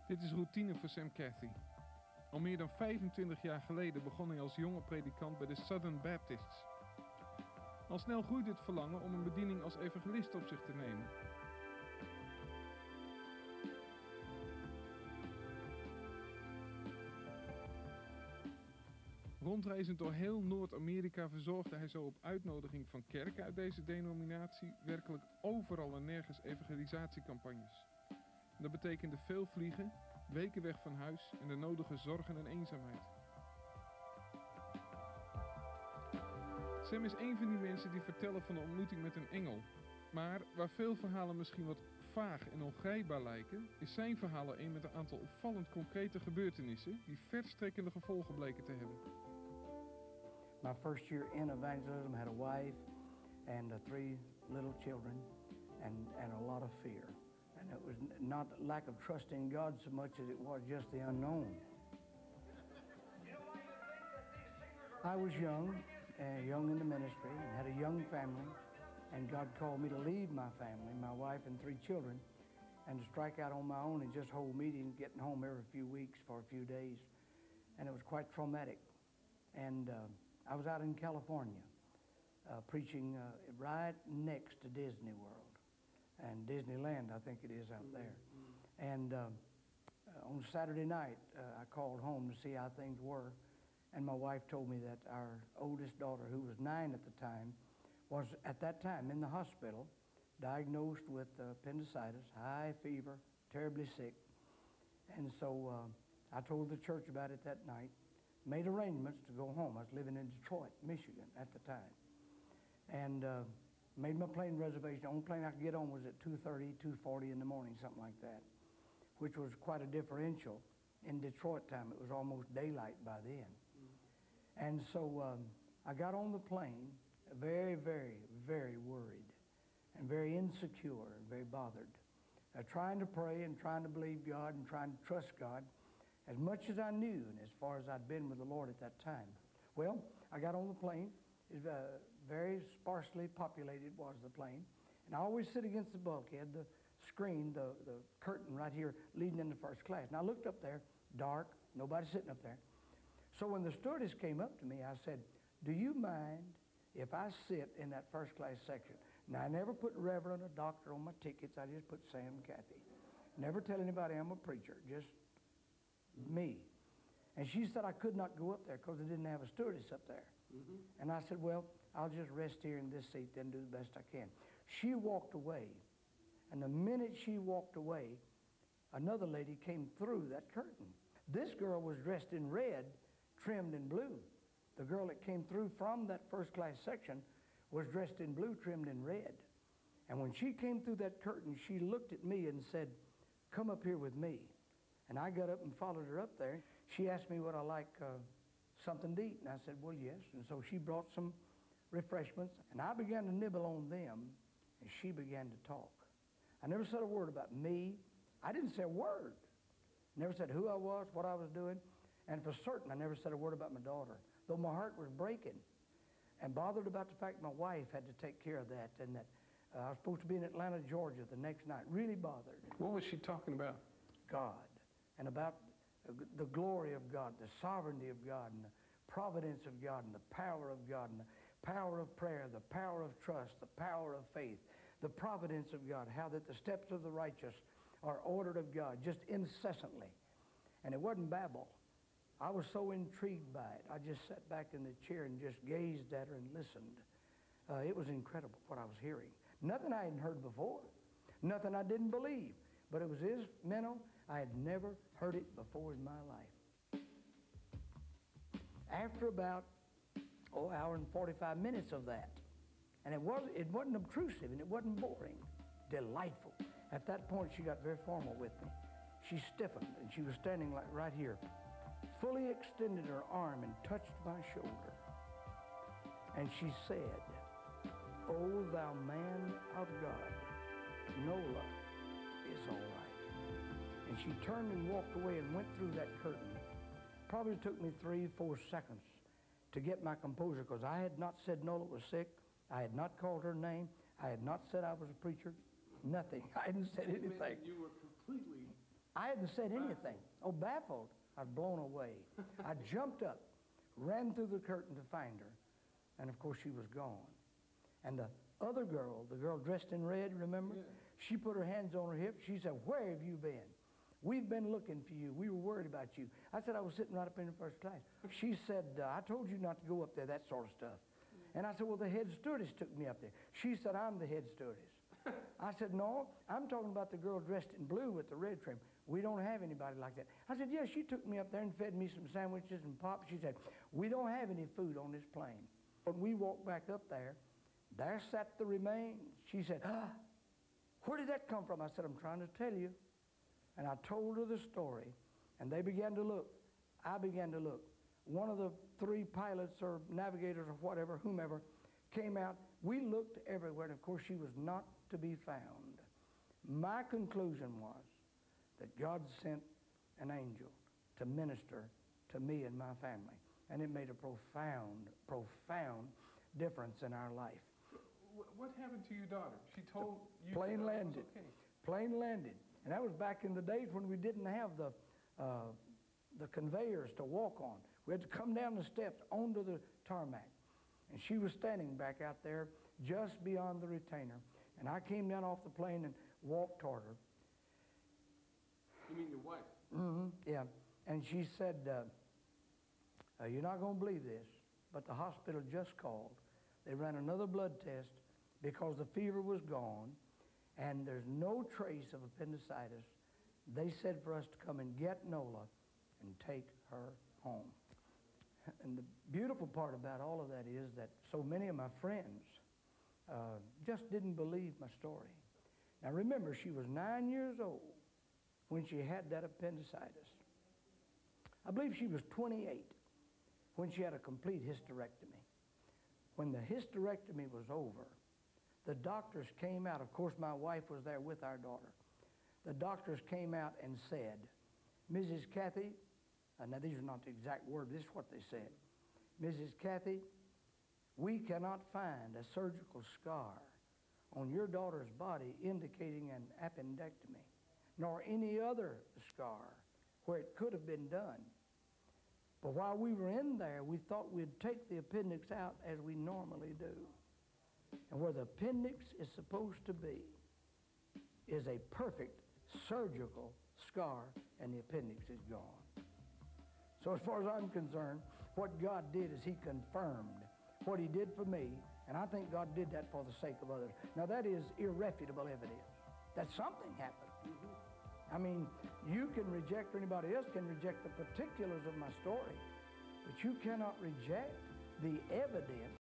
Dit is routine voor Sam Cathy. Al meer dan 25 jaar geleden begon hij als jonge predikant bij de Southern Baptists. Al snel groeide het verlangen om een bediening als evangelist op zich te nemen. Rondreizend door heel Noord-Amerika verzorgde hij zo op uitnodiging van kerken uit deze denominatie werkelijk overal en nergens evangelisatiecampagnes. Dat betekende veel vliegen, weken weg van huis en de nodige zorgen en eenzaamheid. Sam is een van die mensen die vertellen van de ontmoeting met een engel. Maar waar veel verhalen misschien wat vaag en ongrijpbaar lijken, is zijn verhaal er een met een aantal opvallend concrete gebeurtenissen die verstrekkende gevolgen bleken te hebben. My first year in evangelism had a wife and 3 little children and a lot of fear. And it was not lack of trust in God so much as it was just the unknown. I was young in the ministry, and had a young family, and God called me to lead my family, my wife and 3 children, and to strike out on my own and just hold meetings, getting home every few weeks for a few days. And it was quite traumatic. And I was out in California preaching right next to Disney World. And Disneyland, I think it is out there. And on Saturday night, I called home to see how things were. And my wife told me that our oldest daughter, who was 9 at the time, was at that time in the hospital, diagnosed with appendicitis, high fever, terribly sick. And so I told the church about it that night, made arrangements to go home. I was living in Detroit, Michigan at the time. And made my plane reservation. The only plane I could get on was at 2:30, 2:40 in the morning, something like that, which was quite a differential. In Detroit time, it was almost daylight by then. And so I got on the plane, very, very, very worried and very insecure and very bothered, trying to pray and trying to believe God and trying to trust God as much as I knew and as far as I'd been with the Lord at that time. Well, I got on the plane. It was very sparsely populated was the plane. And I always sit against the bulkhead, the screen, the curtain right here leading into first class. And I looked up there, dark, nobody sitting up there. So when the stewardess came up to me, I said, "Do you mind if I sit in that first class section?" Now, I never put Reverend or Doctor on my tickets. I just put Sam Cathy. Never tell anybody I'm a preacher, just me. And she said I could not go up there because they didn't have a stewardess up there. And I said, "Well, I'll just rest here in this seat, then do the best I can." She walked away, and the minute she walked away, another lady came through that curtain. This girl was dressed in red, trimmed in blue. The girl that came through from that first class section was dressed in blue, trimmed in red. And when she came through that curtain, she looked at me and said, "Come up here with me." And I got up and followed her up there. She asked me would I like something to eat, and I said, "Well, yes." And so she brought some refreshments, and I began to nibble on them, and she began to talk. I never said a word about me. I didn't say a word. Never said who I was, what I was doing, and for certain I never said a word about my daughter, though my heart was breaking and bothered about the fact my wife had to take care of that, and that I was supposed to be in Atlanta, Georgia the next night. Really bothered. What was she talking about? God, and about the glory of God, the sovereignty of God, and the providence of God, and the power of God, and the power of prayer, the power of trust, the power of faith, the providence of God, how that the steps of the righteous are ordered of God, just incessantly. And it wasn't babble. I was so intrigued by it. I just sat back in the chair and just gazed at her and listened. It was incredible what I was hearing. Nothing I hadn't heard before. Nothing I didn't believe. But it was his mental. I had never heard it before in my life. After about, hour and 45 minutes of that, and it wasn't obtrusive and it wasn't boring, delightful. At that point, she got very formal with me. She stiffened and she was standing like right here, fully extended her arm and touched my shoulder. And she said, "O thou man of God, Nola is all right." And she turned and walked away and went through that curtain. Probably took me 3-4 seconds to get my composure, because I had not said Nola was sick. I had not called her name. I had not said I was a preacher. Nothing. I hadn't said anything. You were completely I hadn't said anything. Oh, baffled. I was blown away. I jumped up, ran through the curtain to find her, and of course she was gone. And the other girl, the girl dressed in red, remember? Yeah. She put her hands on her hips. She said, "Where have you been? We've been looking for you. We were worried about you." I said, "I was sitting right up in the first class." She said, "I told you not to go up there, that sort of stuff." And I said, "Well, the head stewardess took me up there." She said, "I'm the head stewardess." I said, "No, I'm talking about the girl dressed in blue with the red trim. We don't have anybody like that." I said, "Yeah, she took me up there and fed me some sandwiches and pop." She said, "We don't have any food on this plane." When we walked back up there sat the remains. She said, "Where did that come from?" I said, "I'm trying to tell you." And I told her the story, and they began to look. I began to look. One of the three pilots or navigators or whatever, whomever, came out. We looked everywhere, and of course she was not to be found. My conclusion was that God sent an angel to minister to me and my family, and it made a profound, profound difference in our life. What happened to your daughter? She told you Plane landed. It was okay. Plane landed. And that was back in the days when we didn't have the conveyors to walk on. We had to come down the steps onto the tarmac. And she was standing back out there just beyond the retainer. And I came down off the plane and walked toward her. You mean your wife? Mm-hmm, yeah. And she said, "You're not going to believe this, but the hospital just called. They ran another blood test because the fever was gone, and there's no trace of appendicitis. They said for us to come and get Nola and take her home." And the beautiful part about all of that is that so many of my friends just didn't believe my story. Now remember, she was 9 years old when she had that appendicitis. I believe she was 28 when she had a complete hysterectomy. When the hysterectomy was over, the doctors came out. Of course, my wife was there with our daughter. The doctors came out and said, "Mrs. Kathy," now these are not the exact words, this is what they said. "Mrs. Kathy, we cannot find a surgical scar on your daughter's body indicating an appendectomy, nor any other scar where it could have been done. But while we were in there, we thought we'd take the appendix out as we normally do. And where the appendix is supposed to be is a perfect surgical scar, and the appendix is gone." So as far as I'm concerned, what God did is he confirmed what he did for me, and I think God did that for the sake of others. Now that is irrefutable evidence that something happened. I mean, you can reject, or anybody else can reject the particulars of my story, but you cannot reject the evidence